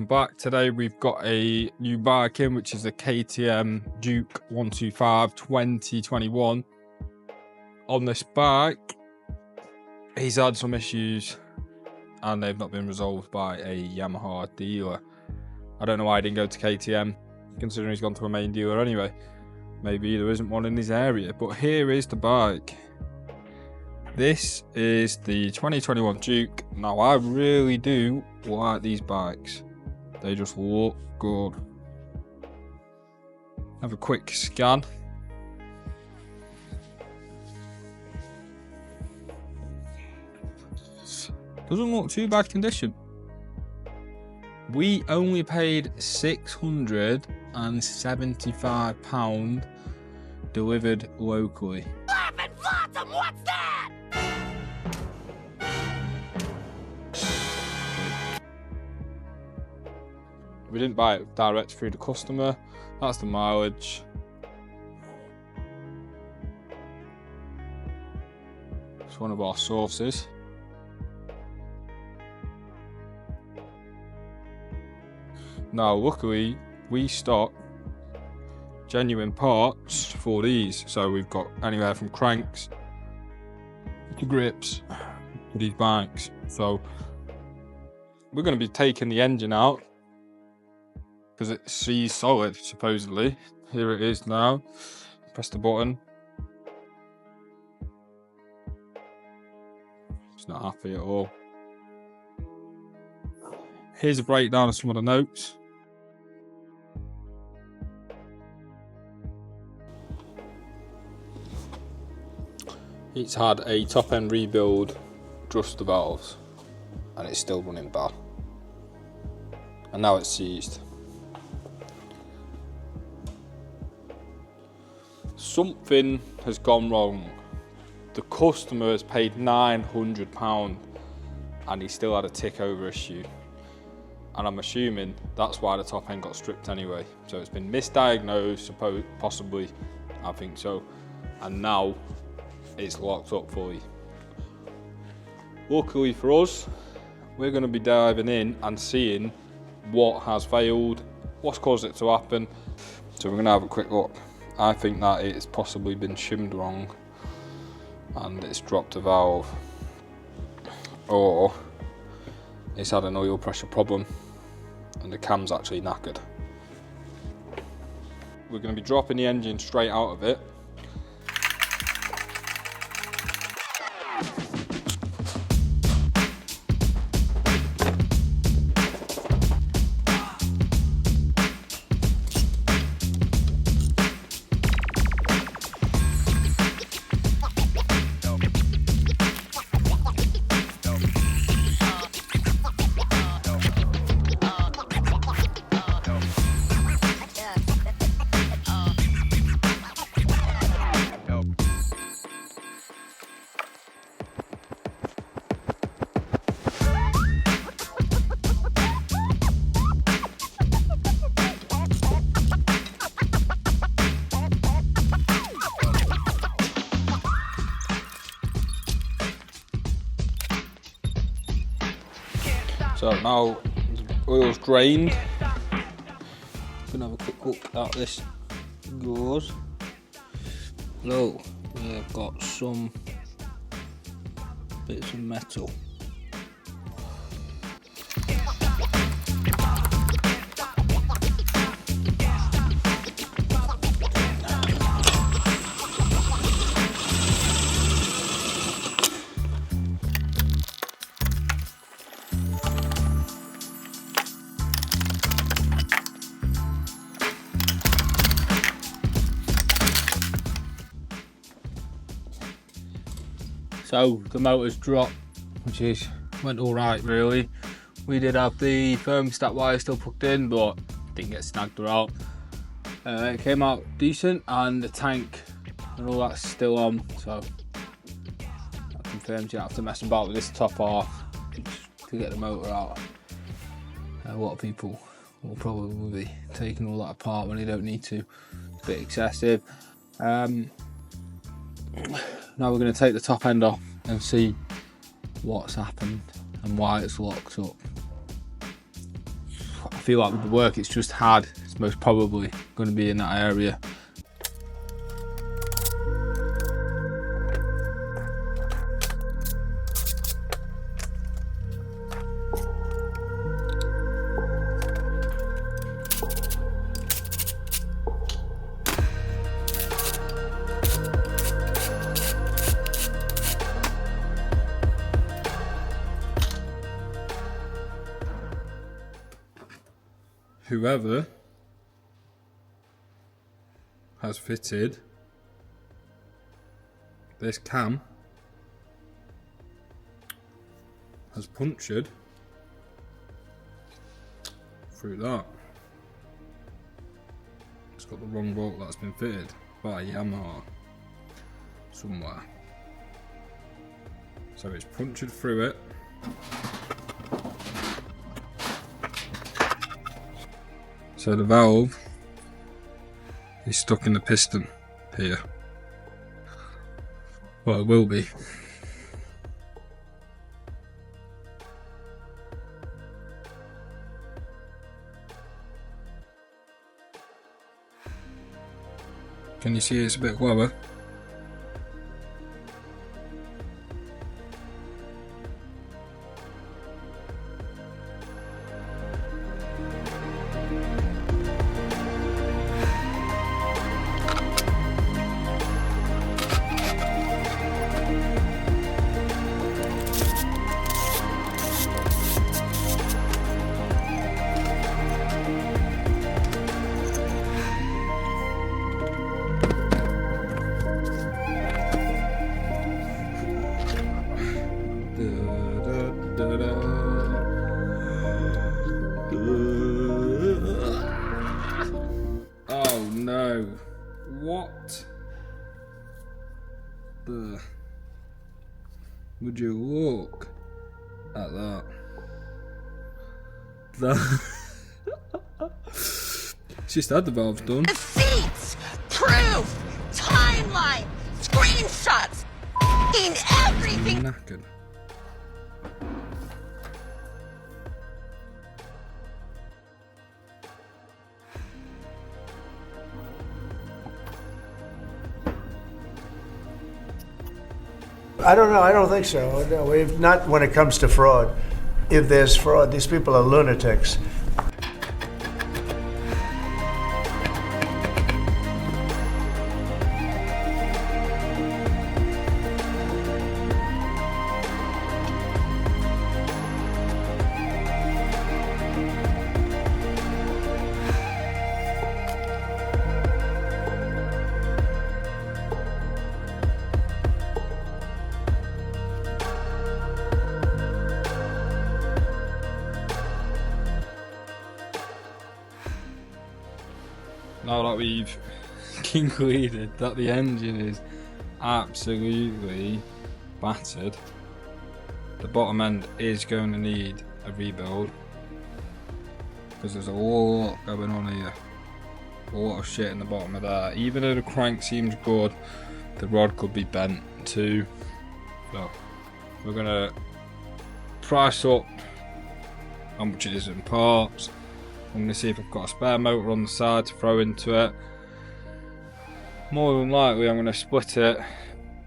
back. Today we've got a new bike in, which is the KTM Duke 125 2021. On this bike, he's had some issues and they've not been resolved by a Yamaha dealer. I don't know why he didn't go to KTM, considering he's gone to a main dealer anyway. Maybe there isn't one in his area, but here is the bike. This is the 2021 Duke. Now, I really do like these bikes. They just look good. Have a quick scan. Doesn't look too bad condition. We only paid £675 delivered locally. Laughing Flotsam, what's that? We didn't buy it direct through the customer. That's the mileage. It's one of our sources. Now, luckily, we stock genuine parts for these. So we've got anywhere from cranks to grips for these bikes. So we're going to be taking the engine out because it sees solid, supposedly. Here it is now. Press the button. It's not happy at all. Here's a breakdown of some of the notes. It's had a top end rebuild, just the valves, and it's still running bad. And now it's seized. Something has gone wrong. The customer has paid £900 and he still had a tick over issue. And I'm assuming that's why the top end got stripped anyway. So it's been misdiagnosed, possibly, I think so. And now it's locked up fully. Luckily for us, we're going to be diving in and seeing what has failed, what's caused it to happen. So we're going to have a quick look. I think that it's possibly been shimmed wrong and it's dropped a valve, or it's had an oil pressure problem and the cam's actually knackered. We're going to be dropping the engine straight out of it. So now the oil's drained. Gonna have a quick look at this goes. So we've got some bits of metal. So the motor's dropped, which went all right really. We did have the thermostat wire still plugged in, but didn't get snagged out. It came out decent, and the tank and all that's still on. So that confirms you don't have to mess about with this top half to get the motor out. A lot of people will probably be taking all that apart when they don't need to. It's a bit excessive. Now we're going to take the top end off and see what's happened and why it's locked up. I feel like with the work it's just had, it's most probably going to be in that area. Whoever has fitted this cam has punctured through that. It's got the wrong bolt that's been fitted by Yamaha somewhere. So it's punctured through it. So the valve is stuck in the piston here. Well, it will be. Can you see it's a bit lower? Oh no, what the, would you look at that? It's just had the valves done. Receipts, proof, timeline, screenshots, in everything. Knackered. I don't know. I don't think so. No, not when it comes to fraud. If there's fraud, these people are lunatics. Now that we've concluded that the engine is absolutely battered, the bottom end is going to need a rebuild because there's a lot going on here, a lot of shit in the bottom of there. Even though the crank seems good, the rod could be bent too. So we're going to price up how much it is in parts. I'm going to see if I've got a spare motor on the side to throw into it. More than likely I'm going to split it,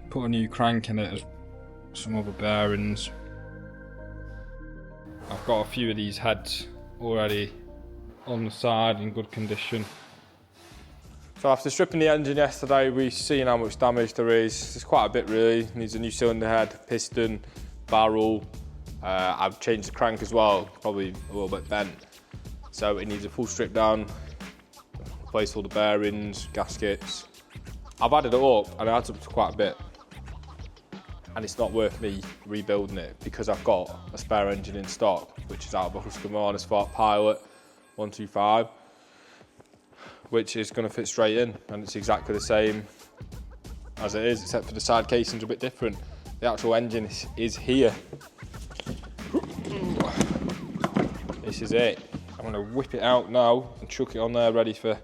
put a new crank in it, some other bearings. I've got a few of these heads already on the side in good condition. So after stripping the engine yesterday, we've seen how much damage there is. There's quite a bit really. Needs a new cylinder head, piston, barrel. I've changed the crank as well, probably a little bit bent. So it needs a full strip down, replace all the bearings, gaskets. I've added it up and it adds up to quite a bit. And it's not worth me rebuilding it because I've got a spare engine in stock, which is out of a Husqvarna Spark Pilot 125, which is going to fit straight in, and it's exactly the same as it is, except for the side casing's a bit different. The actual engine is here. This is it. I'm going to whip it out now and chuck it on there ready for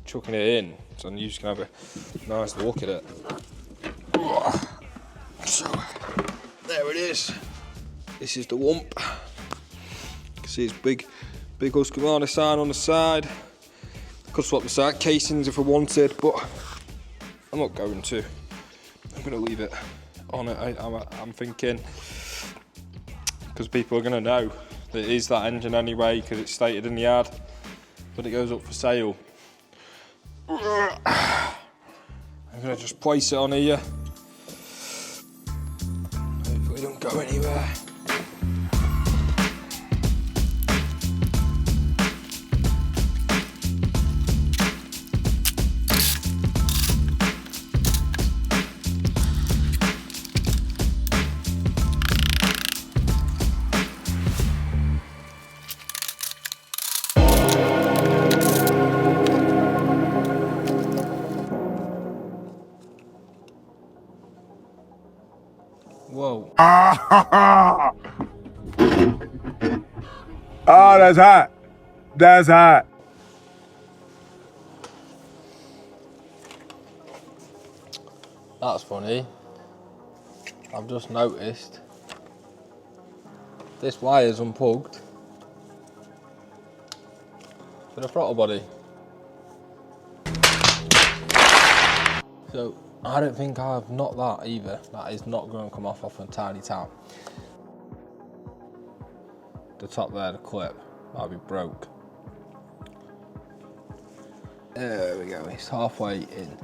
chucking it in. So you're just going to have a nice look at it. So, there it is. This is the wump. You can see it's big Big Husqvarna sign on the side. Could swap the side casings if I wanted, but I'm not going to. I'm going to leave it on it. I'm thinking, because people are going to know that it is that engine anyway, because it's stated in the ad, but it goes up for sale. I'm going to just place it on here. Hopefully it don't go anywhere. Whoa. Oh, that's hot. That's hot. That's funny. I've just noticed this wire's unplugged for the throttle body. So I don't think I've knocked that either. That is not going to come off a tiny tap. The top there, the clip, that'll be broke. There we go, it's halfway in.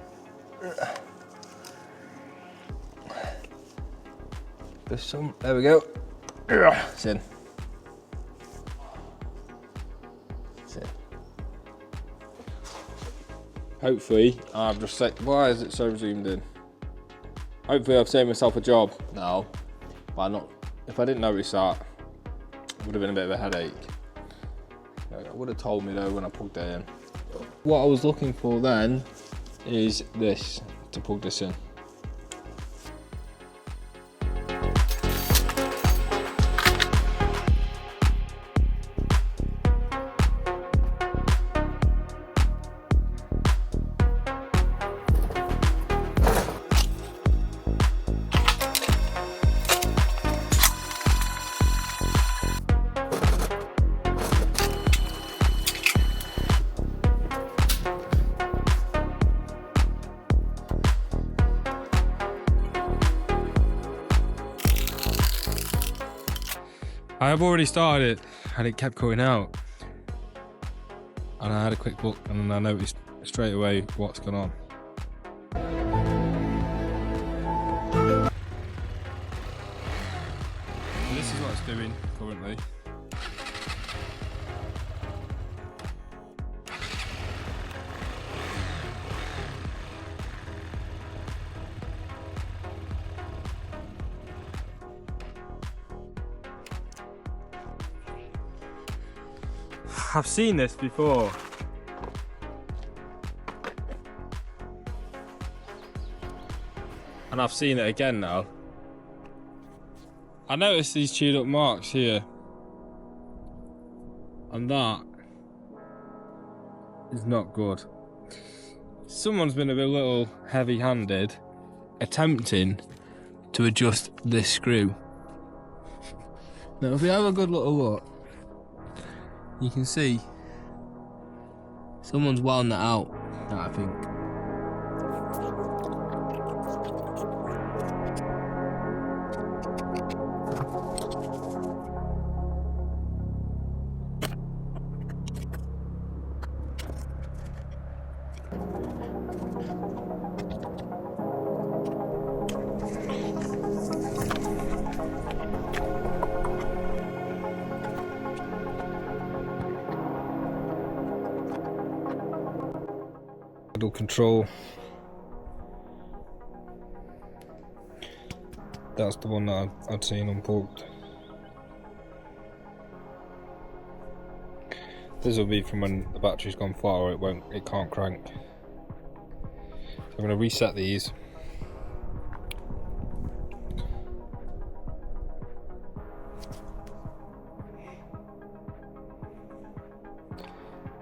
There's some, there we go. It's in. It's in. Hopefully, I've just said, why is it so zoomed in? Hopefully I've saved myself a job now, but not, if I didn't notice that, it would have been a bit of a headache. It would have told me though when I plugged it in. What I was looking for then is this, to plug this in. I have already started it and it kept cutting out. And I had a quick look and I noticed straight away what's gone on. So this is what it's doing currently. I've seen this before. And I've seen it again now. I noticed these chewed up marks here. And that is not good. Someone's been a little heavy-handed attempting to adjust this screw. Now if we have a good little look, you can see someone's wound that out, I think. Control. That's the one that I'd seen unplugged. This will be from when the battery's gone flat or it can't crank. So I'm going to reset these.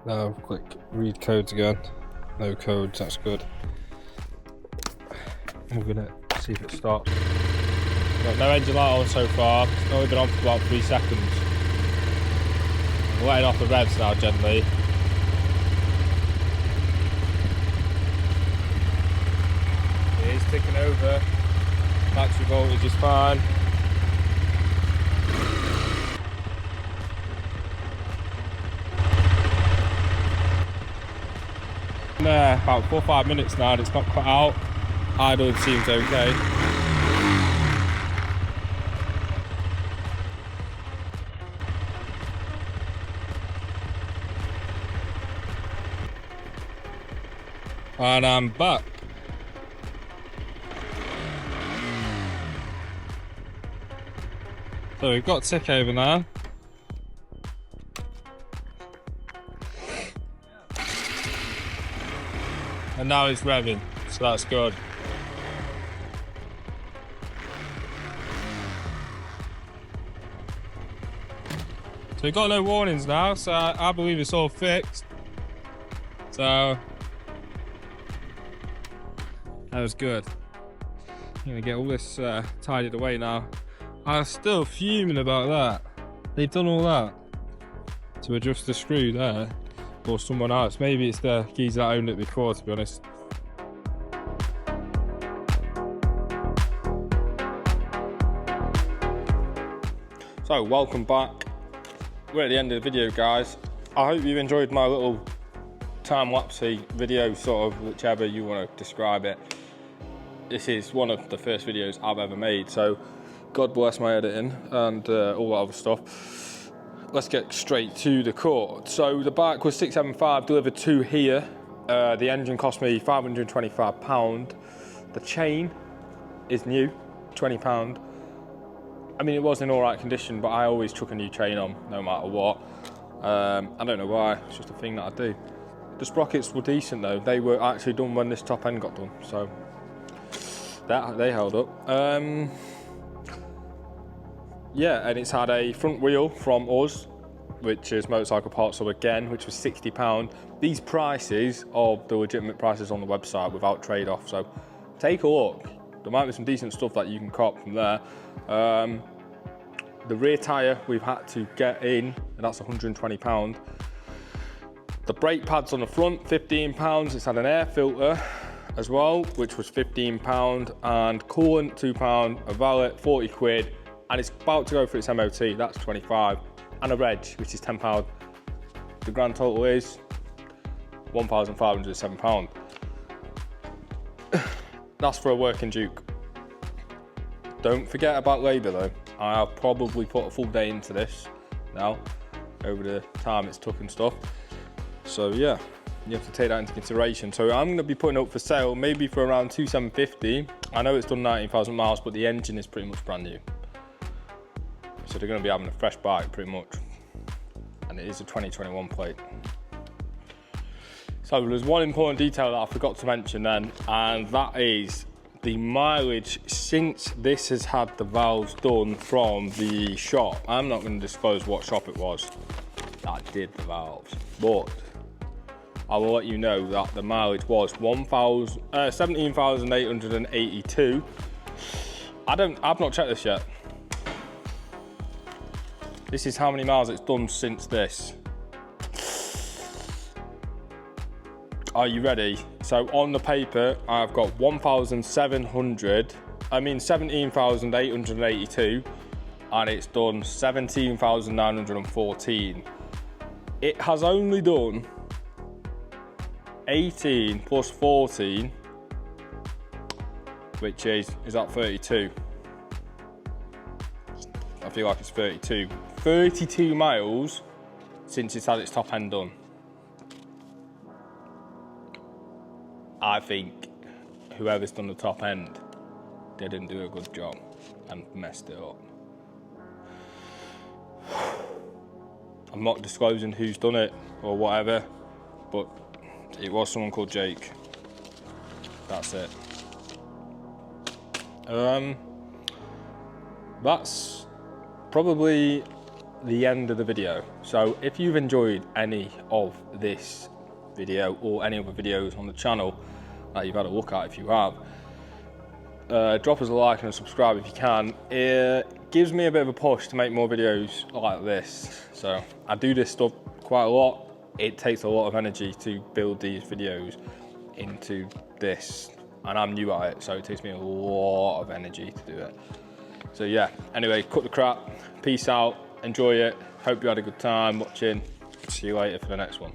Now click read codes again. No codes, that's good. We're gonna see if it starts. Got no engine light on so far. It's only been on for about 3 seconds. letting off the revs now gently. It is ticking over. Battery voltage is fine. There, about 4 or 5 minutes now and it's not cut out. Idle seems okay. And I'm back. So we've got tick over now. And now it's revving, so that's good. So we've got no warnings now, so I believe it's all fixed. So that was good. I'm gonna get all this tidied away now. I'm still fuming about that. They've done all that to adjust the screw there, or someone else. Maybe it's the geezer that owned it before, to be honest. So welcome back. We're at the end of the video, guys. I hope you've enjoyed my little time-lapsey video, sort of, whichever you want to describe it. This is one of the first videos I've ever made, so God bless my editing and all that other stuff. Let's get straight to the cord. So the bike was 675, delivered to here. The engine cost me £525. The chain is new, £20. I mean, it was in all right condition, but I always chuck a new chain on, no matter what. I don't know why, it's just a thing that I do. The sprockets were decent though. They were actually done when this top end got done, so that they held up. Yeah, and it's had a front wheel from us, which is Motorcycle Parts Hub again, which was £60. These prices are the legitimate prices on the website without trade-off, so take a look. There might be some decent stuff that you can cop from there. The rear tyre we've had to get in, and that's £120. The brake pads on the front, £15. It's had an air filter as well, which was £15, and coolant, £2, a valet, 40 quid, and it's about to go for its MOT, that's 25, and a reg, which is £10. The grand total is £1,507. That's for a working Duke. Don't forget about labour though. I've probably put a full day into this now, over the time it's took and stuff. So yeah, you have to take that into consideration. So I'm going to be putting it up for sale, maybe for around £2,750. I know it's done 19,000 miles, but the engine is pretty much brand new. So they're going to be having a fresh bike pretty much. And it is a 2021 plate. So there's one important detail that I forgot to mention then, and that is the mileage since this has had the valves done from the shop. I'm not going to disclose what shop it was that did the valves, but I will let you know that the mileage was 17,882. I've not checked this yet. This is how many miles it's done since this. Are you ready? So on the paper, I've got 17,882, and it's done 17,914. It has only done 18 plus 14, which is that 32? I feel like it's 32. 32 miles since it's had its top end done. I think whoever's done the top end didn't do a good job and messed it up. I'm not disclosing who's done it or whatever, but it was someone called Jake. That's it. That's probably the end of the video. So if you've enjoyed any of this video or any other videos on the channel that you've had a look at, if you have, drop us a like and a subscribe if you can. It gives me a bit of a push to make more videos like this. So I do this stuff quite a lot. It takes a lot of energy to build these videos into this, and I'm new at it, so it takes me a lot of energy to do it. So yeah, anyway, cut the crap, peace out, enjoy it, hope you had a good time watching, see you later for the next one.